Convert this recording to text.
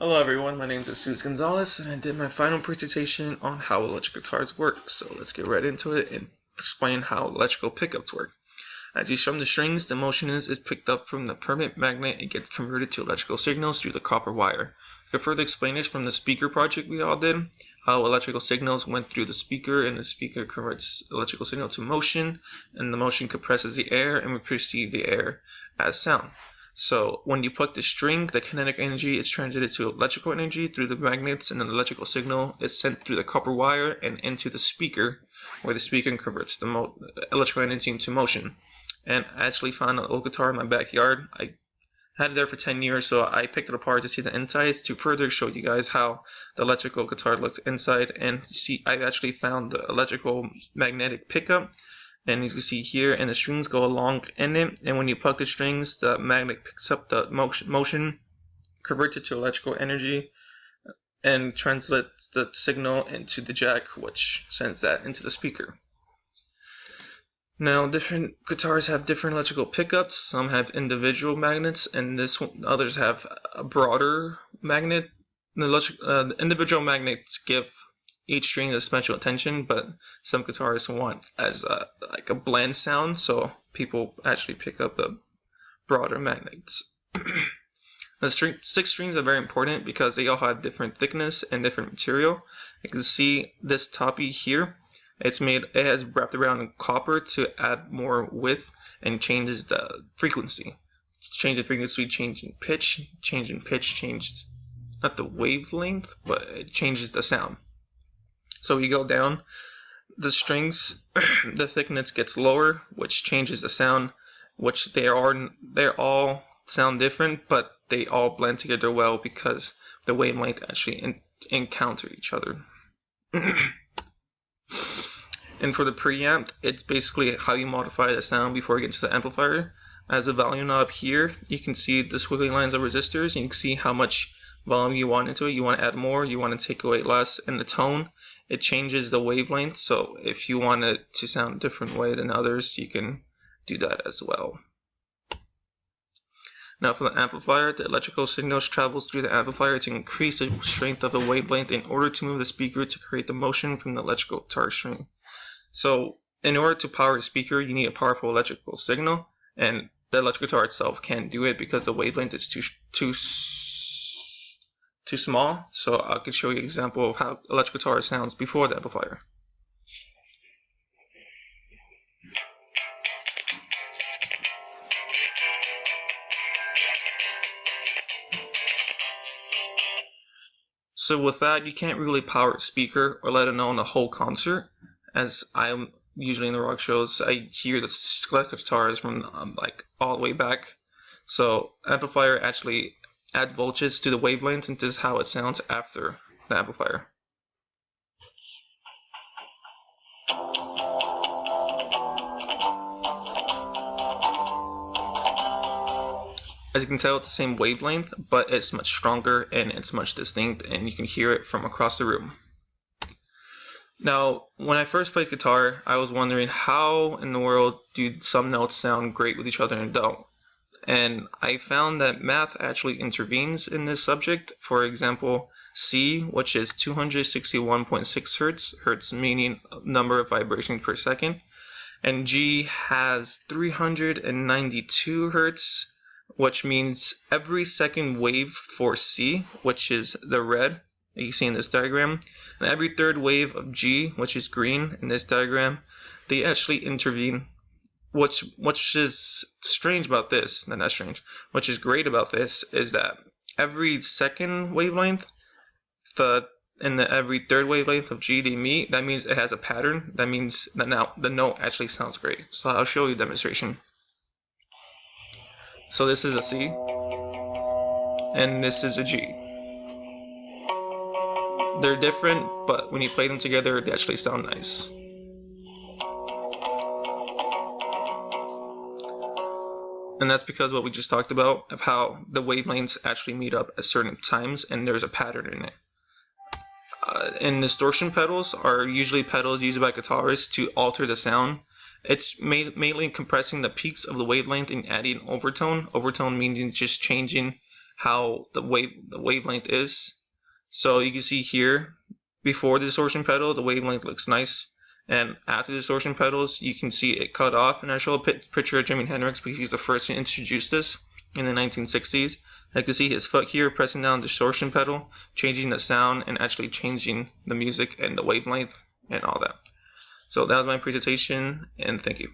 Hello everyone, my name is Jesus Gonzalez and I did my final presentation on how electric guitars work. So let's get right into it and explain how electrical pickups work. As you strum the strings, the motion is picked up from the permanent magnet and gets converted to electrical signals through the copper wire. I could further explain this from the speaker project we all did, how electrical signals went through the speaker and the speaker converts electrical signal to motion, and the motion compresses the air and we perceive the air as sound. So when you pluck the string, the kinetic energy is translated to electrical energy through the magnets, and then the electrical signal is sent through the copper wire and into the speaker, where the speaker converts the electrical energy into motion. And I actually found an old guitar in my backyard. I had it there for 10 years, so I picked it apart to see the insides to further show you guys how the electrical guitar looks inside. And see, I actually found the electrical magnetic pickup. And as you can see here, and the strings go along in it, and when you pluck the strings, the magnet picks up the motion, converts it to electrical energy, and translates the signal into the jack, which sends that into the speaker. Now, different guitars have different electrical pickups. Some have individual magnets, and others have a broader magnet. The individual magnets give each string a special attention, but some guitarists want as like a blend sound, so people actually pick up the broader magnets. The 6 strings are very important because they all have different thickness and different material. You can see this toppy here. It has wrapped around in copper to add more width and changes the frequency. Change the frequency, change in pitch, changed not the wavelength, but it changes the sound. So you go down the strings, the thickness gets lower, which changes the sound, which they all sound different, but they all blend together well because the wavelength actually encounter each other. And for the preamp, it's basically how you modify the sound before it gets to the amplifier. As a volume knob here, you can see the squiggly lines of resistors, and you can see how much volume you want into it. You want to add more, you want to take away less, and the tone, it changes the wavelength, so if you want it to sound a different way than others, you can do that as well. Now for the amplifier, the electrical signals travels through the amplifier to increase the strength of the wavelength in order to move the speaker to create the motion from the electrical guitar string. So in order to power a speaker, you need a powerful electrical signal, and the electric guitar itself can't do it because the wavelength is too small. So I could show you an example of how electric guitar sounds before the amplifier. So with that, you can't really power a speaker or let it know in the whole concert. As I'm usually in the rock shows, I hear the electric guitars from like all the way back. So amplifier actually add voltage to the wavelength, and this is how it sounds after the amplifier. As you can tell, it's the same wavelength, but it's much stronger and it's much distinct, and you can hear it from across the room. Now, when I first played guitar, I was wondering how in the world do some notes sound great with each other and don't. And I found that math actually intervenes in this subject. For example, C, which is 261.6 hertz, meaning number of vibrations per second, and G has 392 hertz, which means every second wave for C, which is the red that you see in this diagram, and every third wave of G, which is green in this diagram, they actually intervene. Which is strange about this, not strange, which is great about this is that every second wavelength, every third wavelength of G they meet, that means it has a pattern. That means that now the note actually sounds great. So I'll show you a demonstration. So this is a C, and this is a G. They're different, but when you play them together, they actually sound nice. And that's because what we just talked about, of how the wavelengths actually meet up at certain times and there's a pattern in it. And distortion pedals are usually pedals used by guitarists to alter the sound. It's mainly compressing the peaks of the wavelength and adding overtone. Overtone meaning just changing how the wavelength is. So you can see here, before the distortion pedal, the wavelength looks nice, and after the distortion pedals, you can see it cut off. And I show a picture of Jimi Hendrix because he's the first to introduce this in the 1960s. I can see his foot here pressing down the distortion pedal, changing the sound and actually changing the music and the wavelength and all that. So that was my presentation, and thank you.